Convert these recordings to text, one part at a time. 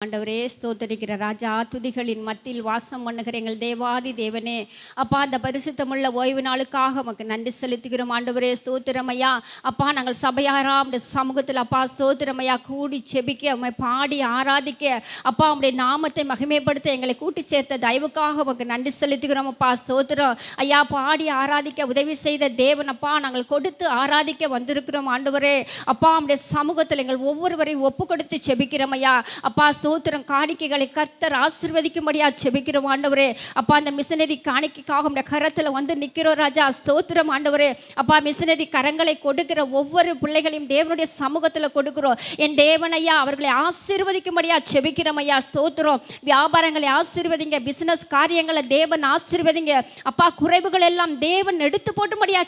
ஆண்டவரே ஸ்தோத்தரிக்கிற ராஜா, துதிகளின் மத்தியில் வாசம் பண்ணுகிற எங்கள் தேவாதி தேவனே, அப்பா அந்த பரிசுத்தமுள்ள ஓய்வு நாளுக்காக உமக்கு நன்றி செலுத்துகிறோம். ஆண்டவரே ஸ்தோத்திரமையா, அப்பா நாங்கள் சபையாராம் சமூகத்தில் அப்பா ஸ்தோத்திரமையா கூடி செபிக்க உம்மை பாடி ஆராதிக்க அப்பா உம்முடைய நாமத்தை மகிமைப்படுத்த எங்களை கூட்டி சேர்த்த தயவுக்காக உமக்கு நன்றி செலுத்துகிறோம். அப்பா ஸ்தோத்திரம் ஐயா, பாடி ஆராதிக்க உதவி செய்த தேவன் அப்பா, நாங்கள் கொடுத்து ஆராதிக்க வந்திருக்கிறோம். ஆண்டவரே அப்பா உம்முடைய சமூகத்தில் எங்கள் ஒவ்வொருவரையும் ஒப்பு கொடுத்து செபிக்கிறோம் ஐயா. அப்பா ஸ்தோத்திரம், காணிக்கைகளை கர்த்தர் ஆசீர்வதிக்கும்படியா செபிக்கிறோம் ஆண்டவரே. அப்பா அந்த மிஷனரி காணிக்கைக்காக உம்முடைய கரத்தில் வந்து நிற்கிறோம் ராஜா. ஸ்தோத்திரம் ஆண்டவரே. அப்பா மிஷனரி கரங்களை கொடுக்கிற ஒவ்வொரு பிள்ளைகளையும் தேவனுடைய சமூகத்தில் கொடுக்கிறோம். என் தேவனையா அவர்களை ஆசீர்வதிக்கும்படியா செபிக்கிறோம் ஐயா. ஸ்தோத்திரம். வியாபாரங்களை ஆசீர்வதிங்க, பிசினஸ் காரியங்களை தேவன் ஆசீர்வதிங்க. அப்பா குறைவுகள் எல்லாம் தேவன் எடுத்து போட்டும்படியா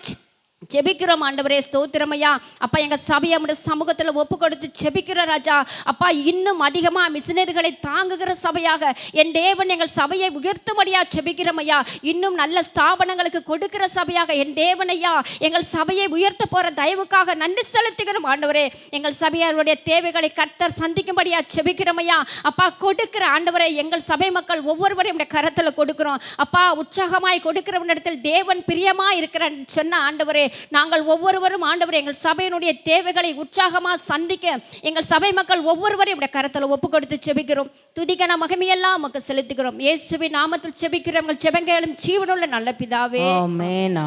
ஜெபிக்கிறோம் ஆண்டவரே. ஸ்தோத்திரமையா. அப்பா எங்கள் சபையை நம்முடைய சமூகத்தில் ஒப்பு கொடுத்து ஜெபிக்கிற ராஜா. அப்பா இன்னும் அதிகமாக மிஷனரிகளை தாங்குகிற சபையாக என் தேவன் எங்கள் சபையை உயர்த்தும்படியா ஜெபிக்கிறோமையா. இன்னும் நல்ல ஸ்தாபனங்களுக்கு கொடுக்கிற சபையாக என் தேவனையா எங்கள் சபையை உயர்த்த போகிற தயவுக்காக நன்றி செலுத்துகிறோம் ஆண்டவரே. எங்கள் சபையாருடைய தேவைகளை கர்த்தர் சந்திக்கும்படியா ஜெபிக்கிறோமையா. அப்பா கொடுக்கிற ஆண்டவரே, எங்கள் சபை மக்கள் ஒவ்வொருவரையும் கரத்தில் கொடுக்கிறோம். அப்பா உற்சாகமாய் கொடுக்கிறவனிடத்தில் தேவன் பிரியமாக இருக்கிற சொன்ன ஆண்டவரே, நாங்கள் ஒவ்வொருவரும் ஆண்டவரே எங்கள் சபையினுடைய தேவைகளை உற்சாகமாக சந்திக்க எங்கள் சபை மக்கள் ஒவ்வொருவரையும் கரத்தில் ஒப்பு கொடுத்து செபிக்கிறோம். துதிகன மகிமையெல்லாம் நமக்கு செலுத்துகிறோம். இயேசுவின் நாமத்தில் செபிக்கிறோம். ஜெபங்களும் ஜீவனுள்ள நல்ல பிதாவே. ஆமென்.